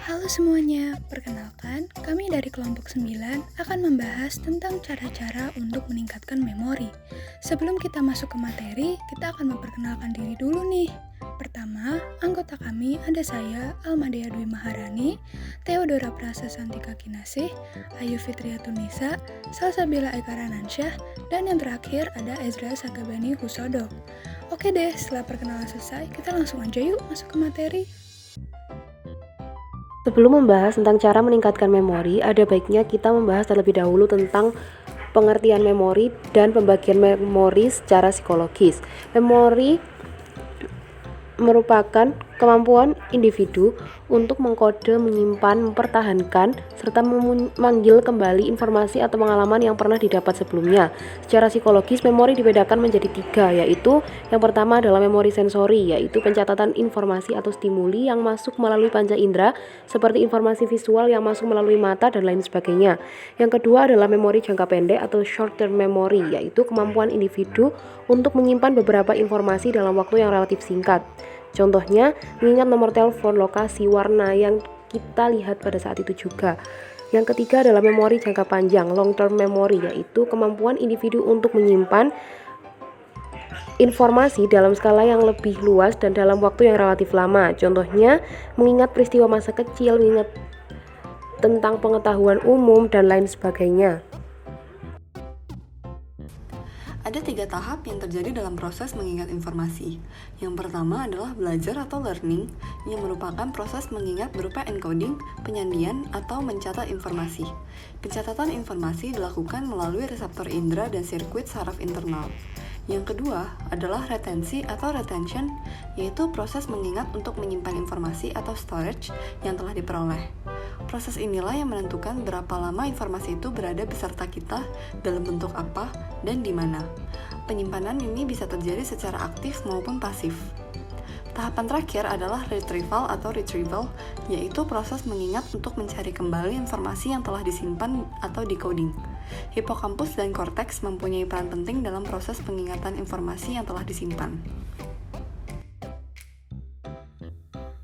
Halo semuanya, perkenalkan kami dari kelompok 9 akan membahas tentang cara-cara untuk meningkatkan memori. Sebelum kita masuk ke materi, kita akan memperkenalkan diri dulu nih. Pertama, anggota kami ada saya, Almadea Dwi Maharani, Theodora Prasa Santika Kinasih, Ayu Fitriatunisa, Salsabila Eka Ranansyah, dan yang terakhir ada Ezra Sakabani Husodo. Oke deh, setelah perkenalan selesai, kita langsung aja yuk masuk ke materi. Sebelum membahas tentang cara meningkatkan memori, ada baiknya kita membahas terlebih dahulu tentang pengertian memori dan pembagian memori secara psikologis. Memori merupakan kemampuan individu untuk mengkode, menyimpan, mempertahankan, serta memanggil kembali informasi atau pengalaman yang pernah didapat sebelumnya. Secara psikologis, memori dibedakan menjadi 3, yaitu yang pertama adalah memori sensori, yaitu pencatatan informasi atau stimuli yang masuk melalui panca indera, seperti informasi visual yang masuk melalui mata dan lain sebagainya. Yang kedua adalah memori jangka pendek atau short term memory, yaitu kemampuan individu untuk menyimpan beberapa informasi dalam waktu yang relatif singkat. Contohnya, mengingat nomor telepon, lokasi, warna yang kita lihat pada saat itu juga. Yang ketiga adalah memori jangka panjang, long term memory, yaitu kemampuan individu untuk menyimpan informasi dalam skala yang lebih luas dan dalam waktu yang relatif lama. Contohnya, mengingat peristiwa masa kecil, mengingat tentang pengetahuan umum, dan lain sebagainya. Ada 3 tahap yang terjadi dalam proses mengingat informasi. Yang pertama adalah belajar atau learning, yang merupakan proses mengingat berupa encoding, penyandian, atau mencatat informasi. Pencatatan informasi dilakukan melalui reseptor indera dan sirkuit saraf internal. Yang kedua adalah retensi atau retention, yaitu proses mengingat untuk menyimpan informasi atau storage yang telah diperoleh. Proses inilah yang menentukan berapa lama informasi itu berada beserta kita, dalam bentuk apa, dan di mana. Penyimpanan ini bisa terjadi secara aktif maupun pasif. Tahapan terakhir adalah retrieval atau retrieval, yaitu proses mengingat untuk mencari kembali informasi yang telah disimpan atau decoding. Hipokampus dan korteks mempunyai peran penting dalam proses pengingatan informasi yang telah disimpan.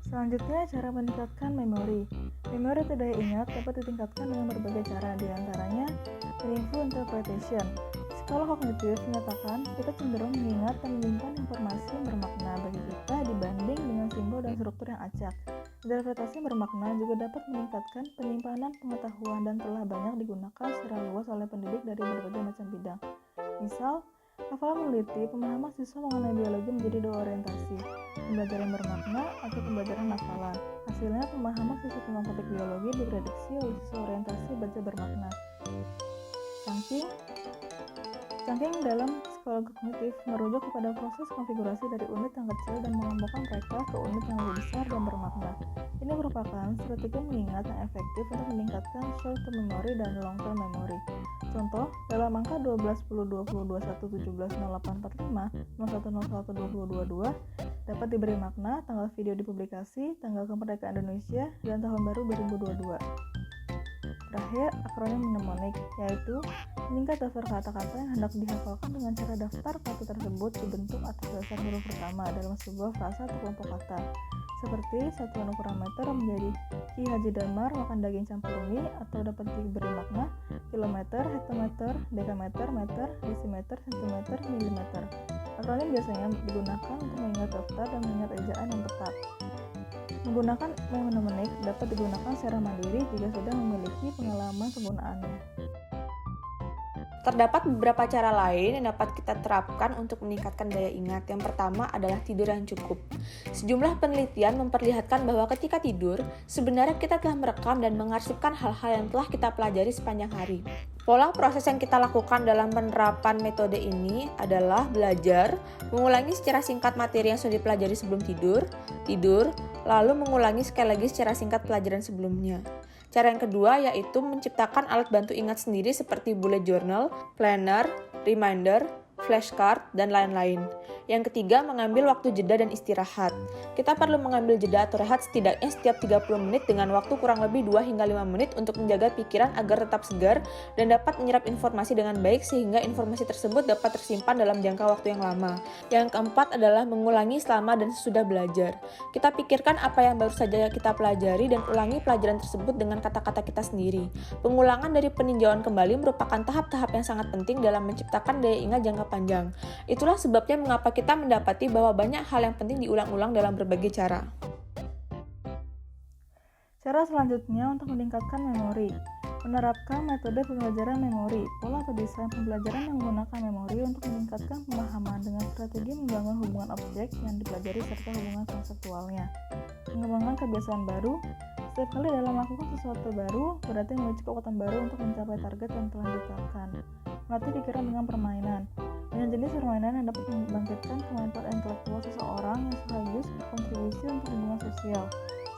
Selanjutnya, cara meningkatkan memori. Memori atau daya ingat dapat ditingkatkan dengan berbagai cara, diantaranya meaningful interpretation. Psikolog kognitif menyatakan kita cenderung mengingat dan menyimpan informasi yang bermakna bagi kita dibanding dengan simbol dan struktur yang acak. Interpretasi bermakna juga dapat meningkatkan penyimpanan pengetahuan dan telah banyak digunakan secara luas oleh pendidik dari berbagai macam bidang. Misal, hafalan meneliti pemahaman siswa mengenai biologi menjadi 2 orientasi, pembelajaran bermakna atau pembelajaran hafalan. Hasilnya, pemahaman siswa tentang topik biologi diprediksi oleh siswa orientasi baca bermakna. Cangking dalam psikologi kognitif merujuk kepada proses konfigurasi dari unit yang kecil dan mengelompokkan mereka ke unit yang lebih besar dan bermakna. Ini merupakan strategi mengingat yang efektif untuk meningkatkan short term memory dan long term memory. Contoh, dalam angka 12 10 20 21 17 08 45 01 01 2022 dapat diberi makna tanggal video dipublikasi, tanggal kemerdekaan Indonesia, dan tahun baru 2022. Terakhir, akronim mnemonik, yaitu meningkat daftar kata-kata yang hendak dihafalkan dengan cara daftar kata tersebut dibentuk atas dasar huruf pertama dalam sebuah frasa atau kelompok kata. Seperti satuan ukuran meter menjadi Ki Haji Damar makan daging campur mie, atau dapat diberi makna kilometer, hektometer, dekameter, meter, desimeter, sentimeter, milimeter. Akronim biasanya digunakan untuk mengingat daftar dan mengingat ejaan yang tepat. Menggunakan mnemonik dapat digunakan secara mandiri jika sudah memiliki pengalaman penggunaannya. Terdapat beberapa cara lain yang dapat kita terapkan untuk meningkatkan daya ingat. Yang pertama adalah tidur yang cukup. Sejumlah penelitian memperlihatkan bahwa ketika tidur, sebenarnya kita telah merekam dan mengarsipkan hal-hal yang telah kita pelajari sepanjang hari. Pola proses yang kita lakukan dalam penerapan metode ini adalah belajar, mengulangi secara singkat materi yang sudah dipelajari sebelum tidur, lalu mengulangi sekali lagi secara singkat pelajaran sebelumnya. Cara yang kedua yaitu menciptakan alat bantu ingat sendiri seperti bullet journal, planner, reminder, flashcard, dan lain-lain. Yang ketiga, mengambil waktu jeda dan istirahat. Kita perlu mengambil jeda atau rehat setidaknya setiap 30 menit dengan waktu kurang lebih 2 hingga 5 menit untuk menjaga pikiran agar tetap segar dan dapat menyerap informasi dengan baik sehingga informasi tersebut dapat tersimpan dalam jangka waktu yang lama. Yang keempat adalah mengulangi selama dan sesudah belajar. Kita pikirkan apa yang baru saja kita pelajari dan ulangi pelajaran tersebut dengan kata-kata kita sendiri. Pengulangan dari peninjauan kembali merupakan tahap-tahap yang sangat penting dalam menciptakan daya ingat jangka panjang. Itulah sebabnya mengapa kita mendapati bahwa banyak hal yang penting diulang-ulang dalam berbagai cara. Cara selanjutnya untuk meningkatkan memori. Menerapkan metode pembelajaran memori, pola atau desain pembelajaran yang menggunakan memori untuk meningkatkan pemahaman dengan strategi membangun hubungan objek yang dipelajari serta hubungan konseptualnya. Mengembangkan kebiasaan baru. Setiap kali dalam melakukan sesuatu baru, berarti memiliki kekuatan baru untuk mencapai target yang telah ditetapkan. Melatih pikiran dengan permainan. Banyak jenis permainan yang dapat membangkitkan kemampuan intelektual seseorang yang sekaligus berkontribusi untuk hubungan sosial,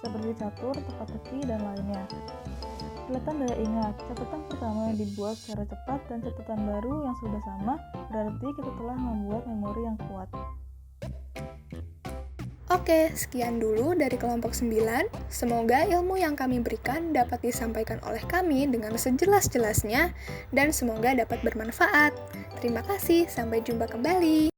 seperti catur, teka-teki, dan lainnya. Catatan daya ingat. Catatan pertama yang dibuat secara cepat dan catatan baru yang sudah sama, berarti kita telah membuat memori yang kuat. Oke, sekian dulu dari kelompok 9. Semoga ilmu yang kami berikan dapat disampaikan oleh kami dengan sejelas-jelasnya dan semoga dapat bermanfaat. Terima kasih, sampai jumpa kembali.